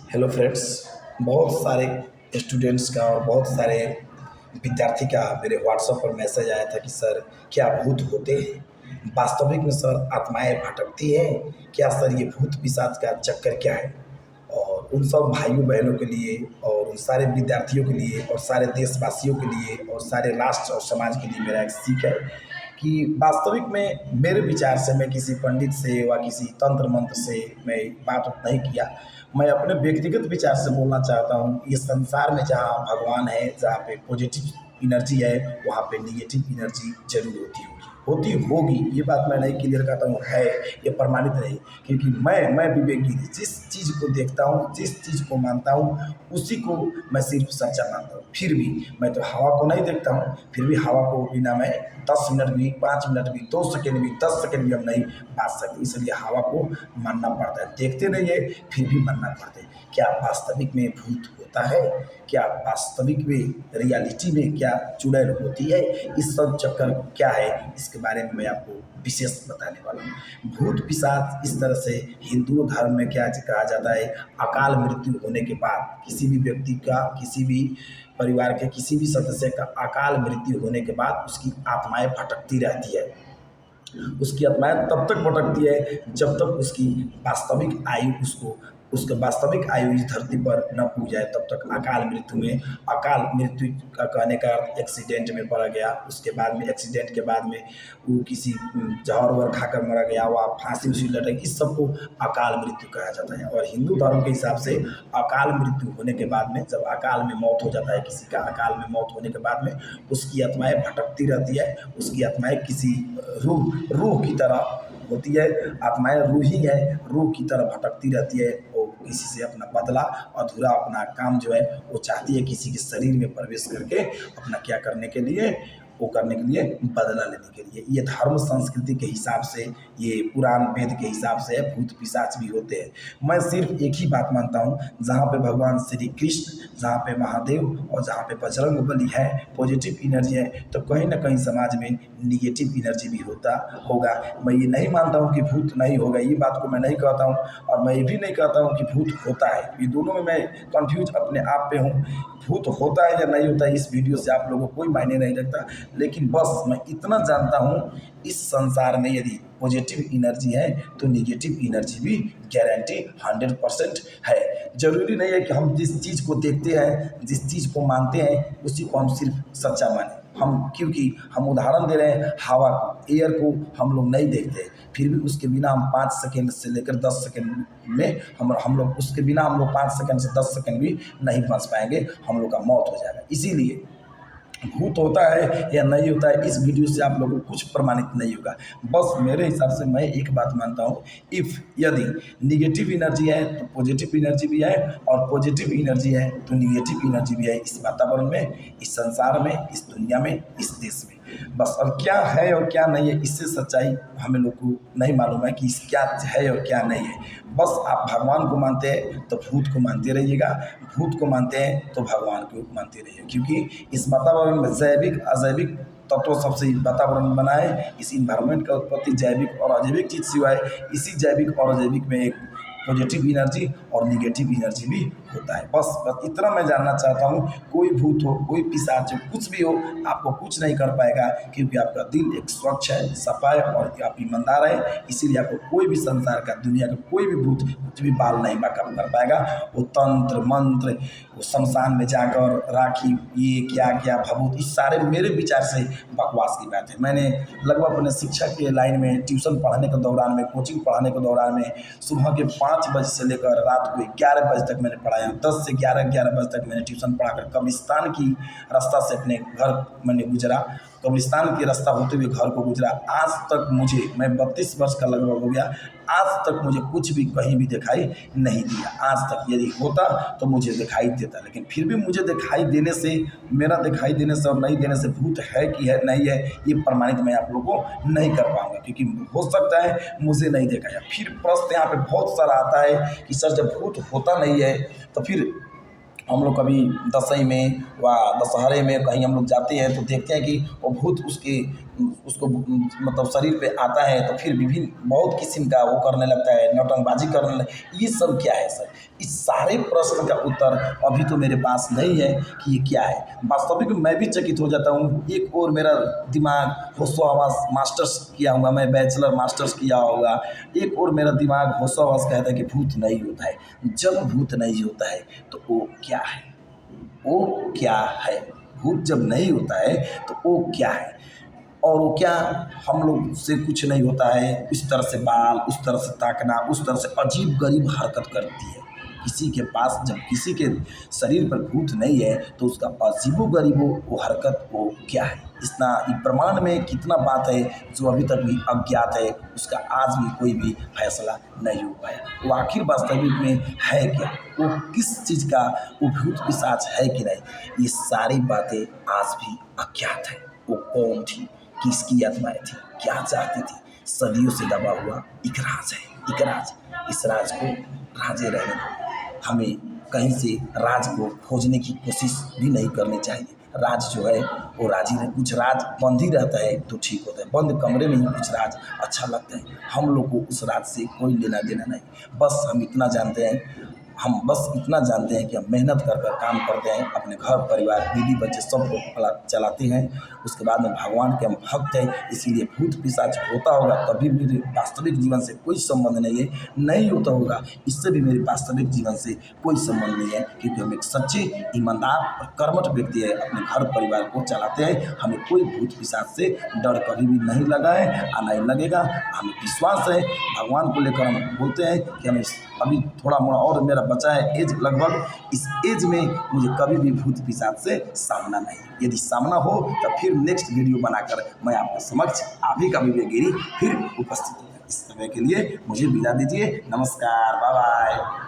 Hello friends. बहुत सारे students का और बहुत सारे विद्यार्थी का मेरे व्हाट्सएप पर मैसेज आया था कि सर, क्या भूत होते हैं? वास्तविक में सर आत्माएं भटकती हैं क्या? सर ये भूत पिशाच का चक्कर क्या है? और उन सब भाइयों बहनों के लिए और उन सारे विद्यार्थियों के लिए और सारे देशवासियों के लिए और सारे राष्ट्र और समाज के लिए मेरा एक सीख है कि वास्तविक में मेरे विचार से मैं किसी पंडित से व किसी तंत्र मंत्र से मैं बात नहीं किया। मैं अपने व्यक्तिगत विचार से बोलना चाहता हूँ। इस संसार में जहाँ भगवान है, जहाँ पे पॉजिटिव एनर्जी है, वहाँ पे निगेटिव एनर्जी जरूर होती होगी। ये बात मैं नहीं क्लियर करता हूँ, है ये प्रमाणित नहीं। क्योंकि मैं विवेक गिरी जिस चीज़ को देखता हूँ, जिस चीज़ को मानता हूँ, उसी को मैं सिर्फ सच्चा मानता हूँ। फिर भी मैं तो हवा को नहीं देखता हूँ, फिर भी हवा को बिना मैं 10 मिनट भी, 5 मिनट भी, 2 सेकेंड भी, 10 सेकेंड भी हम नहीं बाँच सकते। इसलिए हवा को मानना पड़ता है। देखते नहीं है, फिर भी मानना पड़ता है। क्या वास्तविक में भूत होता है? क्या वास्तविक में रियलिटी में क्या चुड़ैल होती है? इस सब चक्कर क्या है, इसके बारे में मैं आपको विशेष बताने वाला हूँ। भूत पिशाच इस तरह से हिंदू धर्म में क्या कहा जाता है, अकाल मृत्यु होने के बाद किसी भी व्यक्ति का, किसी भी परिवार के किसी भी सदस्य का अकाल मृत्यु होने के बाद उसकी आत्माएं भटकती रहती है। उसकी आत्माएं तब तक भटकती है जब तक उसकी वास्तविक आयु उसको उसका वास्तविक आयु इस धरती पर न पूज जाए, तब तक अकाल मृत्यु में। अकाल मृत्यु का कहने का अर्थ एक्सीडेंट में पड़ गया, उसके बाद में एक्सीडेंट के बाद में वो किसी जहर वहर खाकर मरा गया, वह फांसी उसी लटक, इस सबको अकाल मृत्यु कहा जाता है। और हिंदू धर्म के हिसाब से अकाल मृत्यु होने के बाद में, जब अकाल में मौत हो जाता है किसी का, अकाल में मौत होने के बाद में उसकी आत्माएं भटकती रहती है। उसकी आत्माएं किसी रूह रूह की तरह होती है। आत्माएं रूह ही है, रूह की तरह भटकती रहती है। वो किसी से अपना बदला, अधूरा अपना काम जो है वो चाहती है किसी के शरीर में प्रवेश करके अपना क्या करने के लिए, वो करने के लिए, बदला लेने के लिए। ये धर्म संस्कृति के हिसाब से, ये पुराण वेद के हिसाब से भूत पिशाच भी होते हैं। मैं सिर्फ एक ही बात मानता हूँ, जहाँ पे भगवान श्री कृष्ण, जहाँ पे महादेव और जहाँ पे बजरंग बली है, पॉजिटिव एनर्जी है, तो कहीं ना कहीं समाज में निगेटिव एनर्जी भी होता होगा। मैं ये नहीं मानता हूँ कि भूत नहीं होगा, ये बात को मैं नहीं कहता हूँ। और मैं ये भी नहीं कहता हूँ कि भूत होता है। ये दोनों में मैं कंफ्यूज अपने आप पे हूँ। भूत होता है या नहीं होता है, इस वीडियो से आप लोगों को कोई मायने नहीं रखता। लेकिन बस मैं इतना जानता हूँ, इस संसार में यदि पॉजिटिव एनर्जी है तो निगेटिव एनर्जी भी गारंटी 100% है। जरूरी नहीं है कि हम जिस चीज़ को देखते हैं, जिस चीज़ को मानते हैं, उसी को हम सिर्फ सच्चा माने। हम क्योंकि हम उदाहरण दे रहे हैं, हवा को, एयर को हम लोग नहीं देखते, फिर भी उसके बिना हम 5 सेकेंड से लेकर 10 सेकेंड में हम लोग उसके बिना हम लोग 5 सेकेंड से 10 सेकेंड भी नहीं बच पाएंगे, हम लोग का मौत हो जाएगा। इसीलिए भूत होता है या नहीं होता है, इस वीडियो से आप लोगों को कुछ प्रमाणित नहीं होगा। बस मेरे हिसाब से मैं एक बात मानता हूँ, इफ़ यदि निगेटिव एनर्जी है तो पॉजिटिव एनर्जी भी है, और पॉजिटिव एनर्जी है तो निगेटिव एनर्जी भी है, इस वातावरण में, इस संसार में, इस दुनिया में, इस देश में। बस अब क्या है और क्या नहीं है, इससे सच्चाई हमें लोग को नहीं मालूम है कि क्या है और क्या नहीं है। बस आप भगवान को मानते हैं तो भूत को मानते रहिएगा, भूत को मानते हैं तो भगवान को मानते रहिए। क्योंकि इस वातावरण में जैविक अजैविक तत्व सबसे वातावरण बना है। इस इन्वायरमेंट का उत्पत्ति जैविक और अजैविक चीज़ से हुआ है। इसी जैविक और अजैविक में एक पॉजिटिव एनर्जी और निगेटिव एनर्जी भी होता है। बस इतना मैं जानना चाहता हूँ। कोई भूत हो, कोई पिशाच हो, कुछ भी हो, आपको कुछ नहीं कर पाएगा, क्योंकि आपका दिल एक स्वच्छ है, सफा है और आप ईमानदार है। इसीलिए आपको कोई भी संसार का, दुनिया का कोई भी भूत कुछ भी बाल नहीं बाका कर पाएगा। वो तंत्र मंत्र, वो शमशान में जाकर राखी, ये क्या क्या भभूत, इस सारे मेरे विचार से बकवास की बात है। मैंने लगभग अपने शिक्षा के लाइन में, ट्यूशन पढ़ाने के दौरान में, कोचिंग पढ़ाने के दौरान में, सुबह के 5 बजे से लेकर रात को 11 बजे तक मैंने पढ़ाया। 10 से 11 बजे तक मैंने ट्यूशन पढ़ाकर कब्रिस्तान की रास्ता से अपने घर मैंने गुजरा, कब्रिस्तान की रास्ता होते हुए घर को गुजरा। आज तक मुझे, मैं 32 वर्ष का लगभग हो गया, आज तक मुझे कुछ भी कहीं भी दिखाई नहीं दिया। आज तक यदि होता तो मुझे दिखाई देता, लेकिन फिर भी मुझे दिखाई देने से, मेरा दिखाई देने से और नहीं देने से भूत है कि है नहीं है, ये प्रमाणित मैं आप लोगों को नहीं कर पाऊंगा। क्योंकि हो सकता है मुझे नहीं देखा जाए। फिर प्रश्न यहाँ पे बहुत सारा आता है कि सर, जब भूत होता नहीं है तो फिर हम लोग कभी दसई में व दशहरे में कहीं हम लोग जाते हैं तो देखते हैं कि वो भूत उसके उसको मतलब शरीर पे आता है तो फिर विभिन्न बहुत किस्म का वो करने लगता है, नौटंकबाजी करने लग, ये सब क्या है सर? इस सारे प्रश्न का उत्तर अभी तो मेरे पास नहीं है कि ये क्या है। वास्तविक में मैं भी चकित हो जाता हूँ। एक और मेरा दिमाग होशो हवास मास्टर्स किया हुआ, मैं बैचलर मास्टर्स किया होगा, एक और मेरा दिमाग होशो हवास कहता है कि भूत नहीं होता है। जब भूत नहीं होता है तो वो क्या है? वो क्या है? भूत जब नहीं होता है तो वो क्या है? और वो क्या, हम लोग से कुछ नहीं होता है, इस तरह से बाल, उस तरह से ताकना, उस तरह से अजीब गरीब हरकत करती है। किसी के पास जब किसी के शरीर पर भूत नहीं है तो उसका अजीबो गरीबो वो हरकत वो क्या है? इतना ब्रह्मांड में कितना बात है जो अभी तक भी अज्ञात है, उसका आज भी कोई भी फैसला नहीं हो पाया। वो आखिर वास्तविक में है क्या? वो किस चीज़ का वो भूत पिशाच है कि नहीं, ये सारी बातें आज भी अज्ञात है। वो कौन थी, किसकी आत्माएं थी, क्या चाहती थी? सदियों से दबा हुआ एक राज है, एक राज। इस राज को राजे रहने दो। हमें कहीं से राज को खोजने की कोशिश भी नहीं करनी चाहिए। राज जो है वो राज ही रहे। कुछ राज बंद ही रहता है तो ठीक होता है, बंद कमरे में ही कुछ राज अच्छा लगता है। हम लोग को उस राज से कोई लेना देना नहीं। बस हम इतना जानते हैं, हम बस इतना जानते हैं कि हम मेहनत कर कर काम करते हैं, अपने घर परिवार बीवी बच्चे सबको चलाते हैं। उसके बाद में भगवान के हम भक्त हैं, इसीलिए भूत पिशाच होता होगा तभी मेरे वास्तविक जीवन से कोई संबंध नहीं है, नहीं होता होगा इससे भी मेरे वास्तविक जीवन से कोई संबंध नहीं है, क्योंकि हम एक सच्चे ईमानदार और कर्मठ व्यक्ति है, अपने घर परिवार को चलाते हैं। हमें कोई भूत पिशाच से डर कभी भी नहीं लगा है और नहीं लगेगा। हमें विश्वास है भगवान को लेकर, हम बोलते हैं कि हमें अभी थोड़ा मोड़ा और मेरा बचा है एज, लगभग इस एज में मुझे कभी भी भूत पिशाच से सामना नहीं। यदि सामना हो तो फिर नेक्स्ट वीडियो बनाकर मैं आपके समक्ष आप ही का विवेकगिरी फिर उपस्थित हूँ। इस समय के लिए मुझे विदा दीजिए। नमस्कार, बाय बाय।